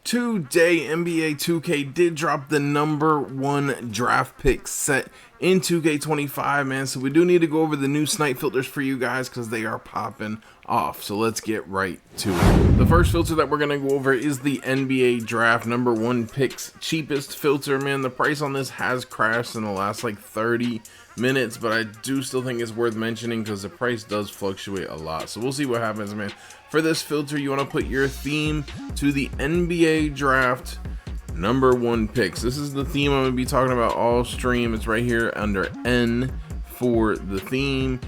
Today, NBA 2K did drop the #1 draft pick set in 2K25, man. So we do need to go over the new Snipe filters for you guys because they are popping off. So let's get right to it. The first filter that we're going to go over is the NBA draft #1 picks cheapest filter, man. The price on this has crashed in the last like 30 minutes, but I do still think it's worth mentioning because the price does fluctuate a lot. So we'll see what happens, man. For this filter, you want to put your theme to the NBA draft #1 picks. This is the theme I'm going to be talking about all stream. It's right here under N for the theme.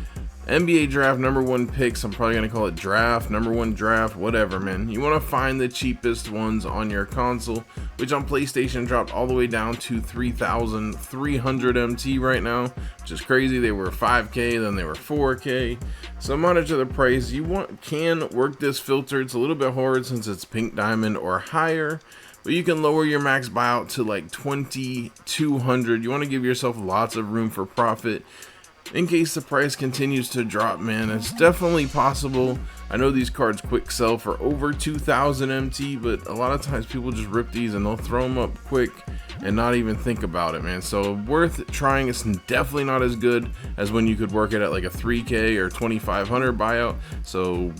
NBA draft #1 picks. I'm probably going to call it draft, #1 draft, whatever, man. You want to find the cheapest ones on your console, which on PlayStation dropped all the way down to 3,300 MT right now, which is crazy. They were 5K, then they were 4K. So monitor the price. You can work this filter. It's a little bit hard since it's pink diamond or higher, but you can lower your max buyout to like 2,200. You want to give yourself lots of room for profit in case the price continues to drop, man. It's definitely possible. I know these cards quick sell for over 2,000 MT, but a lot of times people just rip these and they'll throw them up quick and not even think about it, man. So worth trying. It's definitely not as good as when you could work it at like a 3K or 2,500 buyout. So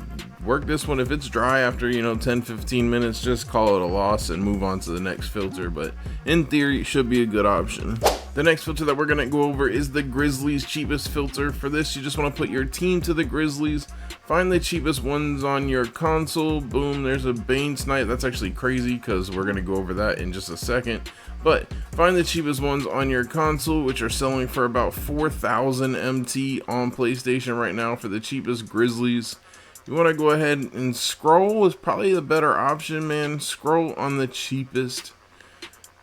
work this one. If it's dry after 10-15 minutes, just call it a loss and move on to the next filter, but in theory it should be a good option. The next filter that we're going to go over is the Grizzlies cheapest filter. For this, you just want to put your team to the Grizzlies, find the cheapest ones on your console. Boom, there's a Bane Snipe. That's actually crazy because we're going to go over that in just a second. But find the cheapest ones on your console, which are selling for about 4,000 MT on PlayStation right now for the cheapest Grizzlies. You want to go ahead and scroll is probably the better option, man. Scroll on the cheapest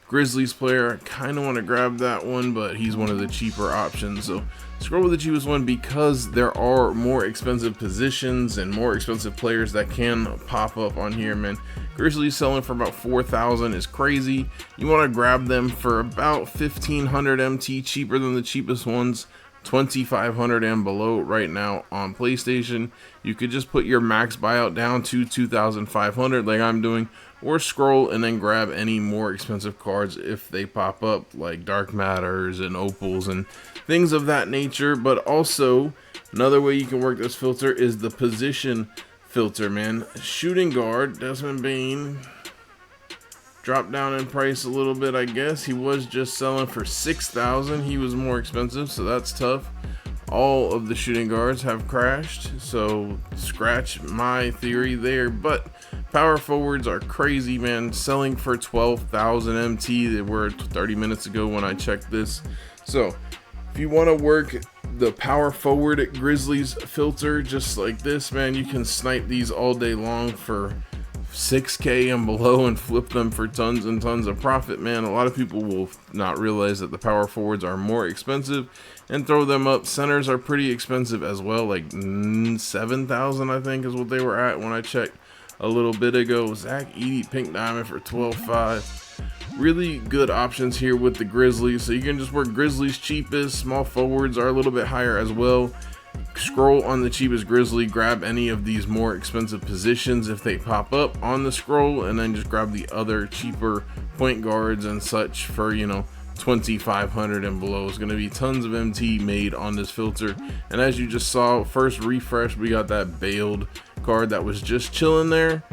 Grizzlies player. I kind of want to grab that one, but he's one of the cheaper options. So scroll with the cheapest one because there are more expensive positions and more expensive players that can pop up on here, man. Grizzlies selling for about 4,000 is crazy. You want to grab them for about 1,500 MT cheaper than the cheapest ones. 2,500 and below right now on PlayStation. You could just put your max buyout down to 2,500 like I'm doing, or scroll and then grab any more expensive cards if they pop up, like Dark Matters and Opals and things of that nature. But also another way you can work this filter is the position filter, man. Shooting guard Desmond Bane dropped down in price a little bit, I guess. He was just selling for 6,000. He was more expensive, so that's tough. All of the shooting guards have crashed, so scratch my theory there. But power forwards are crazy, man. Selling for 12,000 MT. They were 30 minutes ago when I checked this. So if you want to work the power forward Grizzlies filter just like this, man, you can snipe these all day long for 6K and below and flip them for tons and tons of profit, man. A lot of people will not realize that the power forwards are more expensive and throw them up. Centers are pretty expensive as well, like 7,000 I think is what they were at when I checked a little bit ago. Zach Edey pink diamond for 12.5. Really good options here with the Grizzlies. So you can just work Grizzlies cheapest. Small forwards are a little bit higher as well. Scroll on the cheapest Grizzly, grab any of these more expensive positions if they pop up on the scroll, and then just grab the other cheaper point guards and such for 2,500 and below. It's going to be tons of MT made on this filter. And as you just saw, first refresh, we got that bailed card that was just chilling there.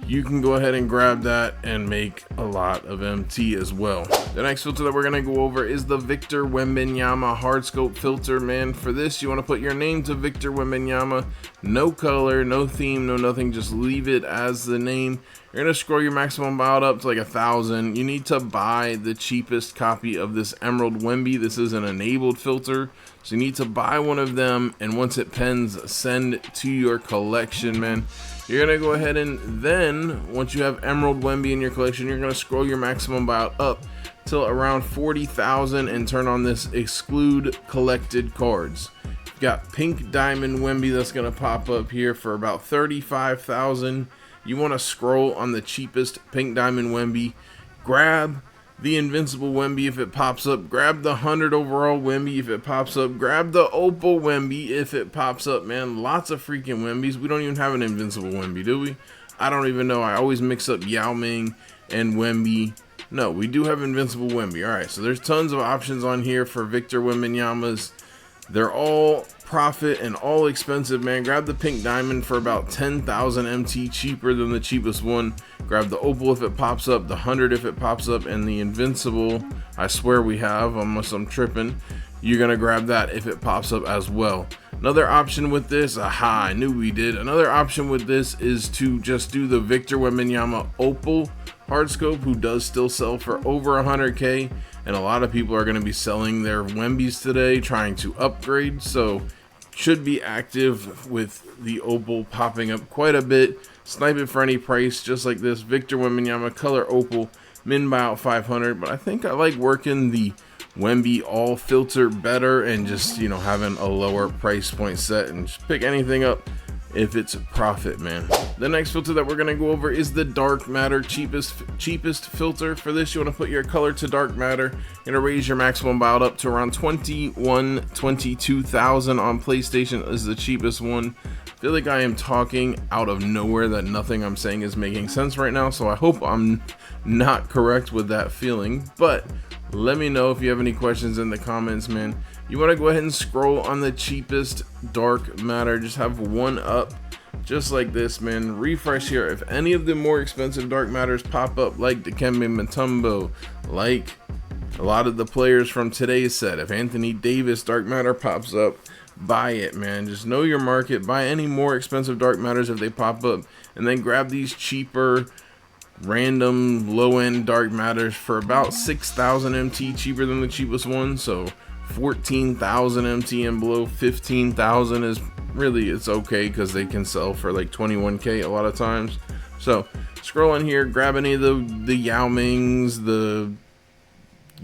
You can go ahead and grab that and make a lot of MT as well. The next filter that we're going to go over is the Victor Wembanyama hard scope filter, man. For this, you want to put your name to Victor Wembanyama. No color, no theme, no nothing. Just leave it as the name. You're going to scroll your maximum buyout up to like 1,000. You need to buy the cheapest copy of this Emerald Wemby. This is an enabled filter, so you need to buy one of them, and once it pens, send to your collection, man. You're going to go ahead and then, once you have Emerald Wemby in your collection, you're going to scroll your maximum buyout up till around 40,000 and turn on this exclude collected cards. You've got pink diamond Wemby that's going to pop up here for about 35,000. You want to scroll on the cheapest pink diamond Wemby, grab the invincible Wemby if it pops up, grab the 100 overall Wemby if it pops up, grab the Opal Wemby if it pops up, man. Lots of freaking Wembys. We don't even have an invincible Wemby, do we? I don't even know. I always mix up Yao Ming and Wemby. No, we do have invincible Wemby. All right, so there's tons of options on here for Victor Wembanyama's. They're all profit and all expensive, man. Grab the pink diamond for about 10,000 MT, cheaper than the cheapest one. Grab the opal if it pops up, the 100 if it pops up, and the invincible, I swear we have, unless I'm tripping. You're gonna grab that if it pops up as well. Another option with this, aha, I knew we did. Another option with this is to just do the Victor Wembanyama opal hardscope, who does still sell for over 100k, and a lot of people are going to be selling their Wembys today, trying to upgrade, so should be active with the opal popping up quite a bit. Snipe it for any price, just like this Victor Wembanyama color opal, min buyout 500, but I think I like working the Wemby all filter better and just, you know, having a lower price point set and just pick anything up if it's a profit, man. The next filter that we're gonna go over is the dark matter cheapest filter. For this, you want to put your color to dark matter. You're gonna raise your maximum buyout up to around 22,000 on PlayStation is the cheapest one. I feel like I am talking out of nowhere, that nothing I'm saying is making sense right now, so I hope I'm not correct with that feeling, but let me know if you have any questions in the comments, man. You want to go ahead and scroll on the cheapest dark matter, just have one up just like this, man. Refresh here. If any of the more expensive dark matters pop up, like Dikembe Mutombo, like a lot of the players from today's set, if Anthony Davis dark matter pops up, buy it, man. Just know your market, buy any more expensive dark matters if they pop up, and then grab these cheaper random low-end dark matters for about 6,000 MT, cheaper than the cheapest one. So 14,000 MT and below. 15,000 is really, it's okay because they can sell for like 21k a lot of times. So scroll in here, grab any of the Yao Mings, the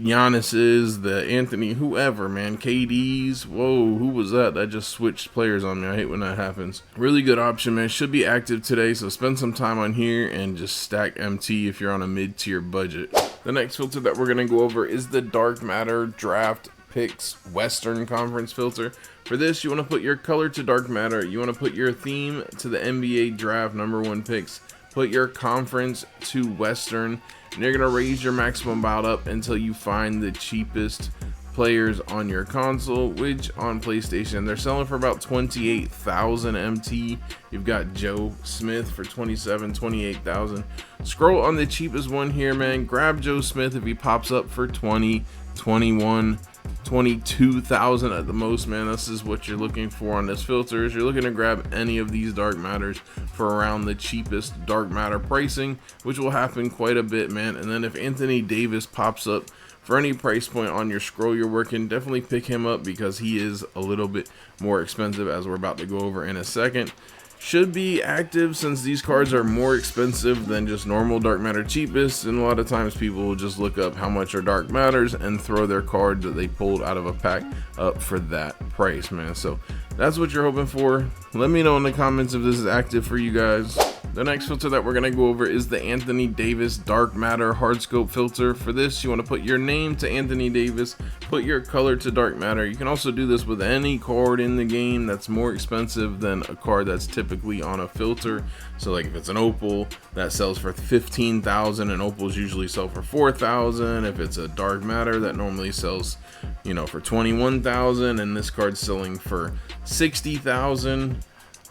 Giannis's, the Anthony, whoever, man, KD's. Whoa, who was that? That just switched players on me. I hate when that happens. Really good option, man. Should be active today, so spend some time on here and just stack MT if you're on a mid-tier budget. The next filter that we're gonna go over is the dark matter draft picks Western Conference filter. For this, you want to put your color to dark matter. You want to put your theme to the NBA draft #1 picks. Put your conference to Western, and you're gonna raise your maximum buyout up until you find the cheapest players on your console, which on PlayStation they're selling for about 28,000 MT. You've got Joe Smith for 27, 28,000. Scroll on the cheapest one here, man. Grab Joe Smith if he pops up for 20, 21, 22,000 at the most, man. This is what you're looking for on this filter. Is you're looking to grab any of these dark matters for around the cheapest dark matter pricing, which will happen quite a bit, man. And then if Anthony Davis pops up for any price point on your scroll you're working, definitely pick him up because he is a little bit more expensive, as we're about to go over in a second. Should be active since these cards are more expensive than just normal dark matter cheapest, and a lot of times people will just look up how much are dark matters and throw their card that they pulled out of a pack up for that price, man. So that's what you're hoping for. Let me know in the comments if this is active for you guys. The next filter that we're going to go over is the Anthony Davis dark matter hardscope filter. For this, you want to put your name to Anthony Davis, put your color to dark matter. You can also do this with any card in the game that's more expensive than a card that's typically on a filter. So like if it's an opal that sells for 15,000, and opals usually sell for 4,000. If it's a dark matter that normally sells, you know, for 21,000, and this card's selling for 60,000.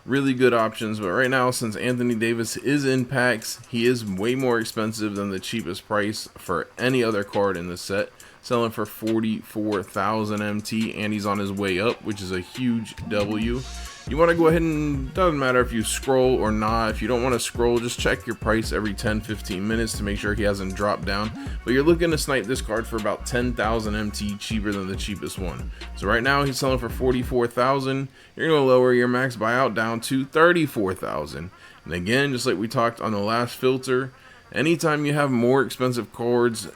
Really good options, but right now, since Anthony Davis is in packs, he is way more expensive than the cheapest price for any other card in the set, selling for 44,000 MT, and he's on his way up, which is a huge W. You want to go ahead and, doesn't matter if you scroll or not. If you don't want to scroll, just check your price every 10-15 minutes to make sure he hasn't dropped down. But you're looking to snipe this card for about 10,000 MT cheaper than the cheapest one. So right now he's selling for 44,000. You're going to lower your max buyout down to 34,000. And again, just like we talked on the last filter, anytime you have more expensive cards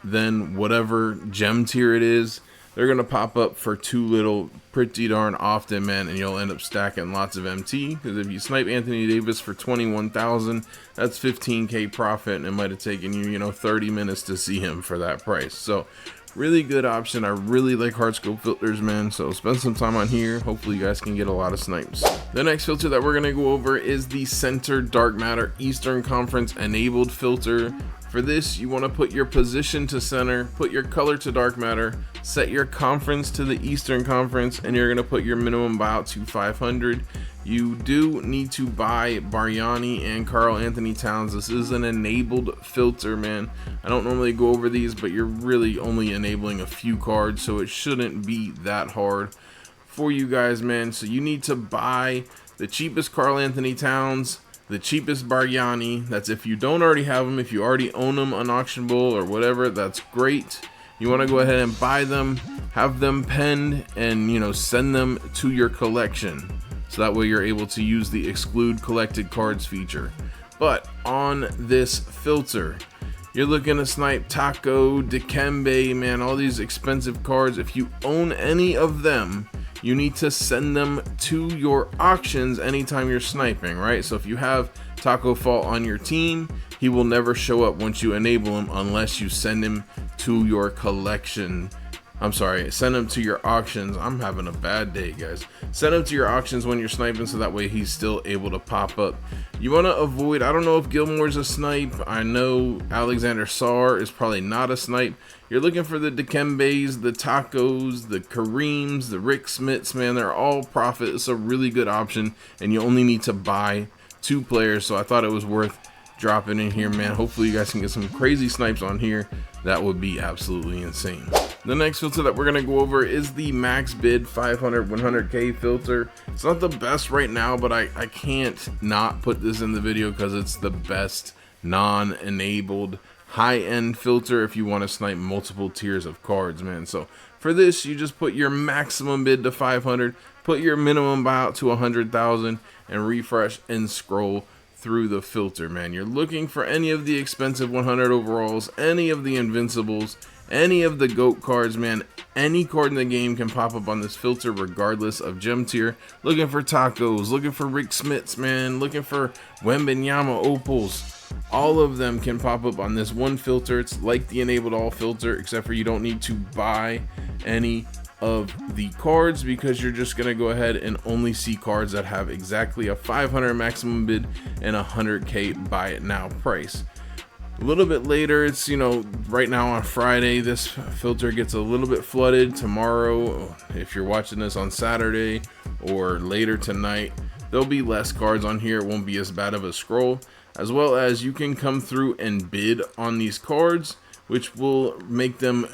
than whatever gem tier it is, they're going to pop up for too little pretty darn often, man, and you'll end up stacking lots of MT, because if you snipe Anthony Davis for 21,000, that's 15k profit, and it might have taken you, you know, 30 minutes to see him for that price. So really good option. I really like hardscope filters, man, so spend some time on here. Hopefully you guys can get a lot of snipes. The next filter that we're going to go over is the center dark matter Eastern Conference enabled filter. For this, you want to put your position to center, put your color to dark matter, set your conference to the Eastern Conference, and you're going to put your minimum buyout to 500. You do need to buy Bargnani and Karl Anthony Towns. This is an enabled filter, man. I don't normally go over these, but you're really only enabling a few cards, so it shouldn't be that hard for you guys, man. So you need to buy the cheapest Karl Anthony Towns, the cheapest Bargnani. That's if you don't already have them. If you already own them on Auctionable or whatever, that's great. You want to go ahead and buy them, have them penned, and send them to your collection, so that way you're able to use the exclude collected cards feature. But on this filter, you're looking to snipe Taco, Dikembe, man, all these expensive cards. If you own any of them, you need to send them to your auctions anytime you're sniping, right? So if you have Taco Fall on your team, he will never show up once you enable him unless you send him to your collection. I'm sorry, send him to your auctions. I'm having a bad day, guys. Send him to your auctions when you're sniping, so that way he's still able to pop up. You want to avoid, I don't know if Gilmore's a snipe. I know Alexander Sarr is probably not a snipe. You're looking for the Dikembes, the Tacos, the Kareems, the Rick Smiths, man. They're all profit. It's a really good option, and you only need to buy 2 players, so I thought it was worth dropping in here, man. Hopefully you guys can get some crazy snipes on here. That would be absolutely insane. The next filter that we're going to go over is the max bid 500 100k filter. It's not the best right now, but I can't not put this in the video because it's the best non-enabled high-end filter if you want to snipe multiple tiers of cards, man. So for this, you just put your maximum bid to 500, put your minimum buyout to 100,000, and refresh and scroll through the filter, man. You're looking for any of the expensive 100 overalls, any of the invincibles, any of the GOAT cards, man. Any card in the game can pop up on this filter regardless of gem tier. Looking for Tacos, looking for Rick Smiths, man, looking for Wembenyama opals. All of them can pop up on this one filter. It's like the enabled all filter, except for you don't need to buy any of the cards, because you're just going to go ahead and only see cards that have exactly a 500 maximum bid and 100k buy it now price. A little bit later, it's right now on Friday, this filter gets a little bit flooded. Tomorrow, if you're watching this on Saturday or later tonight, there'll be less cards on here. It won't be as bad of a scroll, as well as you can come through and bid on these cards, which will make them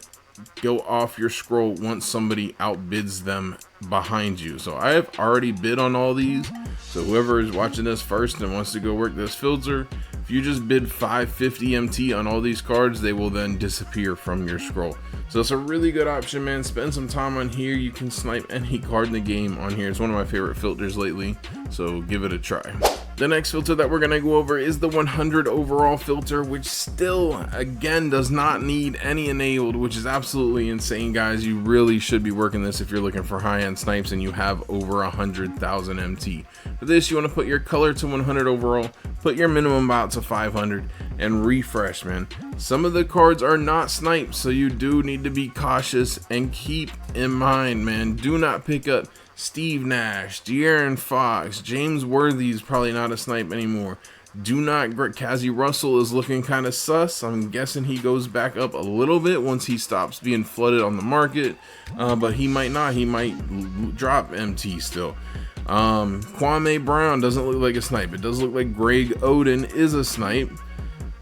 go off your scroll once somebody outbids them behind you. So I have already bid on all these, so whoever is watching this first and wants to go work this filter, if you just bid 550 MT on all these cards, they will then disappear from your scroll. So it's a really good option, man. Spend some time on here. You can snipe any card in the game on here. It's one of my favorite filters lately, so give it a try. The next filter that we're going to go over is the 100 overall filter, which still, again, does not need any enabled, which is absolutely insane, guys. You really should be working this if you're looking for high-end snipes and you have over 100,000 MT. For this, you want to put your color to 100 overall, put your minimum buyout to 500, and refresh, man. Some of the cards are not snipes, so you do need to be cautious and keep in mind, man, do not pick up Steve Nash, De'Aaron Fox, James Worthy's probably not a snipe anymore. Do not, Cassie Russell is looking kind of sus. I'm guessing he goes back up a little bit once he stops being flooded on the market, but he might not. He might drop MT still. Kwame Brown doesn't look like a snipe. It does look like Greg Oden is a snipe,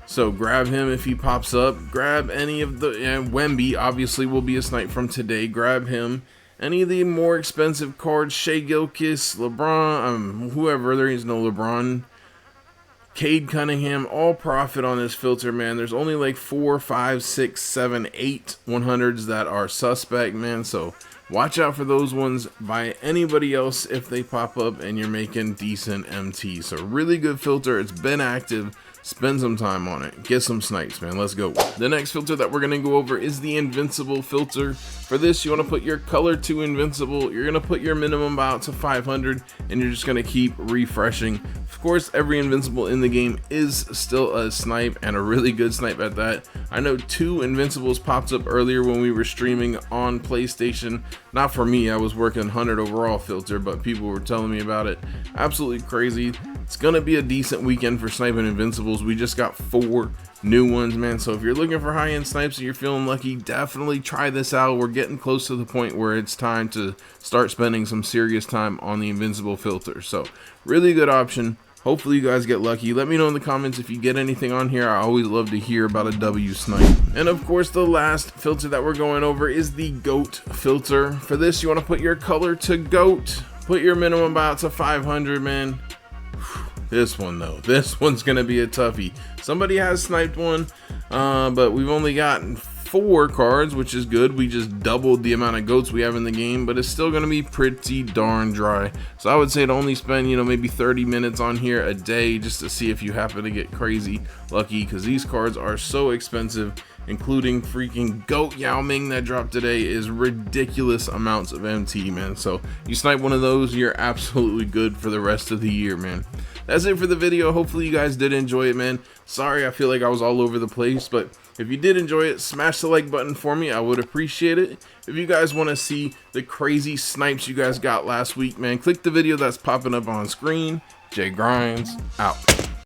so grab him if he pops up. Grab any of the, and Wemby obviously will be a snipe from today. Grab him. Any of the more expensive cards, Shea Gilgeous, LeBron, whoever, there is no LeBron, Cade Cunningham, all profit on this filter, man. There's only like 4, 5, 6, 7, 8 100s that are suspect, man. So watch out for those ones. Buy anybody else if they pop up and you're making decent MT. So really good filter. It's been active. Spend some time on it. Get some snipes, man. Let's go. The next filter that we're going to go over is the invincible filter. For this, you want to put your color to invincible. You're going to put your minimum buyout to 500, and you're just going to keep refreshing. Of course, every invincible in the game is still a snipe, and a really good snipe at that. I know 2 invincibles popped up earlier when we were streaming on PlayStation. Not for me, I was working 100 overall filter, but people were telling me about it. Absolutely crazy. it's gonna be a decent weekend for sniping invincibles. We just got 4 new ones, man. So if you're looking for high-end snipes and you're feeling lucky, definitely try this out. We're getting close to the point where it's time to start spending some serious time on the invincible filter. So really good option. Hopefully you guys get lucky. Let me know in the comments if you get anything on here. I always love to hear about a W snipe. And of course, the last filter that we're going over is the goat filter. For this, you want to put your color to goat. Put your minimum bout to 500, man. This one though, this one's gonna be a toughie. Somebody has sniped one, but we've only gotten 4 cards, which is good. We just doubled the amount of goats we have in the game, but it's still gonna be pretty darn dry. So I would say to only spend, you know, maybe 30 minutes on here a day just to see if you happen to get crazy lucky, because these cards are so expensive, including freaking Goat Yao Ming that dropped today is ridiculous amounts of MT, man. So you snipe one of those, you're absolutely good for the rest of the year, man. That's it for the video. Hopefully you guys did enjoy it, man. Sorry, I feel like I was all over the place, but if you did enjoy it, smash the like button for me. I would appreciate it. If you guys want to see the crazy snipes you guys got last week, man, click the video that's popping up on screen. Jay Grinds out.